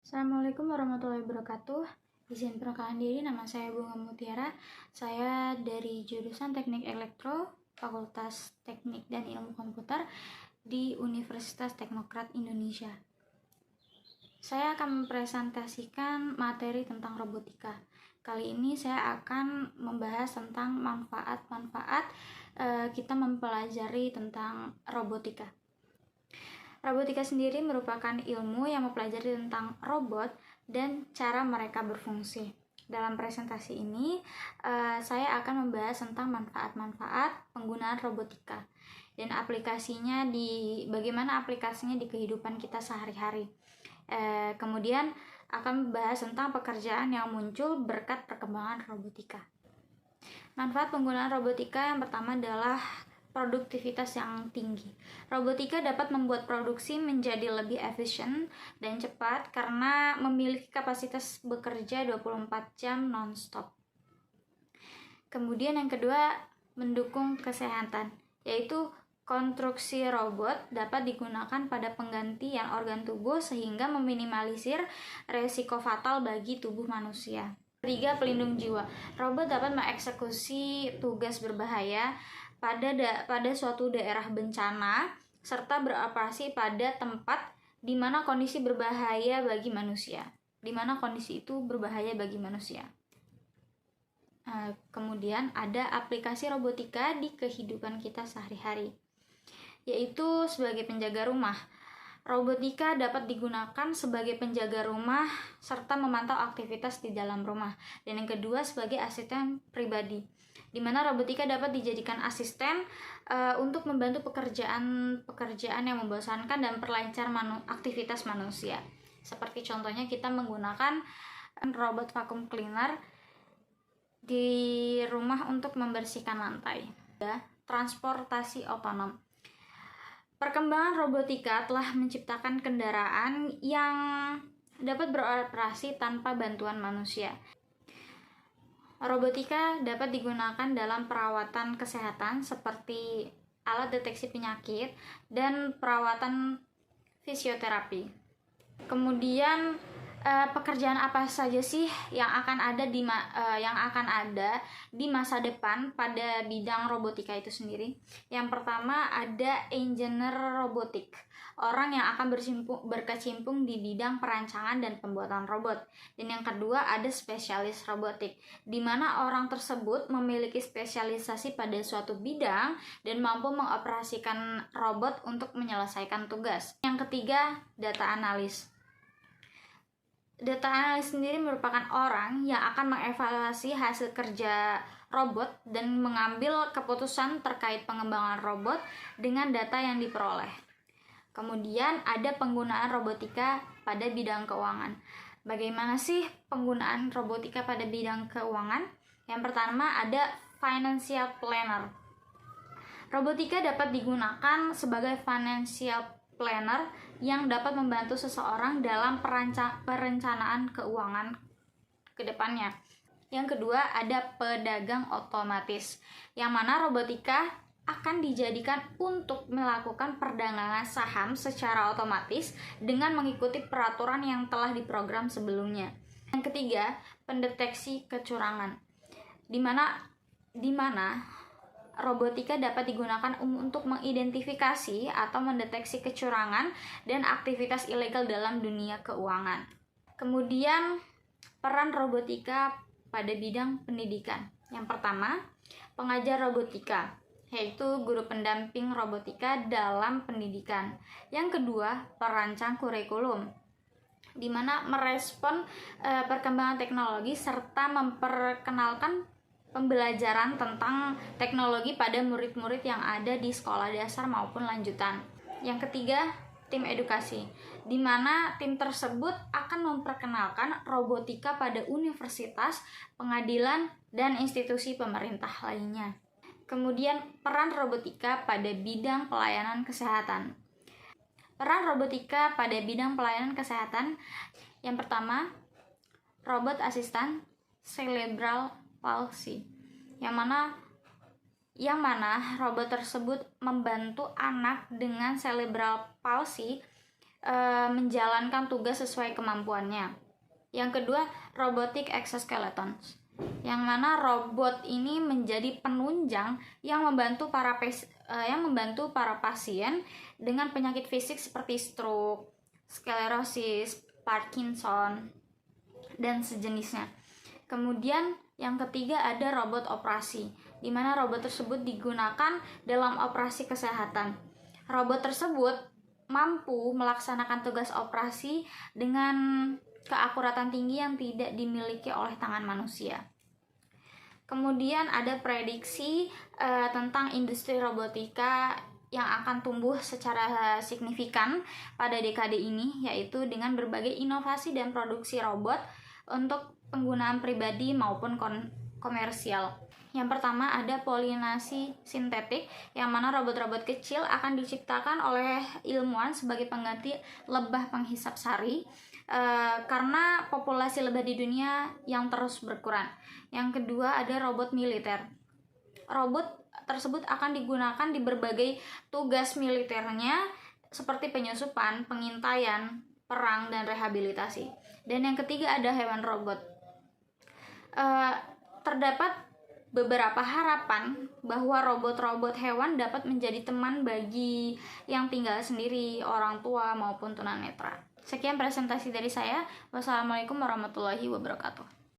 Assalamualaikum warahmatullahi wabarakatuh. Izin perkenalkan diri, nama saya Bunga Mutiara. Saya dari jurusan Teknik Elektro, Fakultas Teknik dan Ilmu Komputer di Universitas Teknokrat Indonesia. Saya akan mempresentasikan materi tentang robotika. Kali ini saya akan membahas tentang manfaat-manfaat kita mempelajari tentang robotika. Robotika sendiri merupakan ilmu yang mempelajari tentang robot dan cara mereka berfungsi. Dalam presentasi ini, saya akan membahas tentang manfaat-manfaat penggunaan robotika dan bagaimana aplikasinya di kehidupan kita sehari-hari. Kemudian akan membahas tentang pekerjaan yang muncul berkat perkembangan robotika. Manfaat penggunaan robotika yang pertama adalah produktivitas yang tinggi. Robotika dapat membuat produksi menjadi lebih efisien dan cepat karena memiliki kapasitas bekerja 24 jam non-stop. Kemudian yang kedua, mendukung kesehatan, yaitu konstruksi robot dapat digunakan pada penggantian organ tubuh sehingga meminimalisir resiko fatal bagi tubuh manusia. Ketiga, pelindung jiwa. Robot dapat mengeksekusi tugas berbahaya pada suatu daerah bencana serta beroperasi pada tempat di mana kondisi berbahaya bagi manusia. Kemudian ada aplikasi robotika di kehidupan kita sehari-hari, yaitu sebagai penjaga rumah. Robotika dapat digunakan sebagai penjaga rumah serta memantau aktivitas di dalam rumah. Dan yang kedua, sebagai asisten pribadi, di mana robotika dapat dijadikan asisten untuk membantu pekerjaan yang membosankan dan perlancar aktivitas manusia. Seperti contohnya kita menggunakan robot vacuum cleaner di rumah untuk membersihkan lantai. Transportasi otonom. Perkembangan robotika telah menciptakan kendaraan yang dapat beroperasi tanpa bantuan manusia. Robotika dapat digunakan dalam perawatan kesehatan seperti alat deteksi penyakit dan perawatan fisioterapi. Kemudian pekerjaan apa saja sih yang akan ada di masa depan pada bidang robotika itu sendiri? Yang pertama ada engineer robotik, orang yang akan berkecimpung di bidang perancangan dan pembuatan robot. Dan yang kedua ada spesialis robotik, di mana orang tersebut memiliki spesialisasi pada suatu bidang dan mampu mengoperasikan robot untuk menyelesaikan tugas. Yang ketiga, data analis. Data analis sendiri merupakan orang yang akan mengevaluasi hasil kerja robot dan mengambil keputusan terkait pengembangan robot dengan data yang diperoleh. Kemudian ada penggunaan robotika pada bidang keuangan. Bagaimana sih penggunaan robotika pada bidang keuangan? Yang pertama ada financial planner. Robotika dapat digunakan sebagai financial planner yang dapat membantu seseorang dalam perencanaan keuangan ke depannya. Yang kedua ada pedagang otomatis, yang mana robotika akan dijadikan untuk melakukan perdagangan saham secara otomatis dengan mengikuti peraturan yang telah diprogram sebelumnya. Yang ketiga, pendeteksi kecurangan, di mana robotika dapat digunakan untuk mengidentifikasi atau mendeteksi kecurangan dan aktivitas ilegal dalam dunia keuangan. Kemudian, peran robotika pada bidang pendidikan. Yang pertama, pengajar robotika, yaitu guru pendamping robotika dalam pendidikan. Yang kedua, perancang kurikulum, di mana merespon perkembangan teknologi serta memperkenalkan pembelajaran tentang teknologi pada murid-murid yang ada di sekolah dasar maupun lanjutan. Yang ketiga, tim edukasi, di mana tim tersebut akan memperkenalkan robotika pada universitas, pengadilan, dan institusi pemerintah lainnya. Kemudian, peran robotika pada bidang pelayanan kesehatan. Peran robotika pada bidang pelayanan kesehatan, yang pertama, robot asisten cerebral palsy, yang mana robot tersebut membantu anak dengan cerebral palsy menjalankan tugas sesuai kemampuannya. Yang kedua, robotic exoskeletons, yang mana robot ini menjadi penunjang yang membantu para pasien dengan penyakit fisik seperti stroke, sklerosis, Parkinson, dan sejenisnya. Kemudian yang ketiga ada robot operasi, di mana robot tersebut digunakan dalam operasi kesehatan. Robot tersebut mampu melaksanakan tugas operasi dengan keakuratan tinggi yang tidak dimiliki oleh tangan manusia. Kemudian ada prediksi tentang industri robotika yang akan tumbuh secara signifikan pada dekade ini, yaitu dengan berbagai inovasi dan produksi robot untuk penggunaan pribadi maupun komersial. Yang pertama ada polinasi sintetik, yang mana robot-robot kecil akan diciptakan oleh ilmuwan sebagai pengganti lebah penghisap sari karena populasi lebah di dunia yang terus berkurang. Yang kedua ada robot militer. Robot tersebut akan digunakan di berbagai tugas militernya seperti penyusupan, pengintaian, perang, dan rehabilitasi. Dan yang ketiga ada hewan robot. Terdapat beberapa harapan bahwa robot-robot hewan dapat menjadi teman bagi yang tinggal sendiri, orang tua maupun tunanetra. Sekian presentasi dari saya. Wassalamualaikum warahmatullahi wabarakatuh.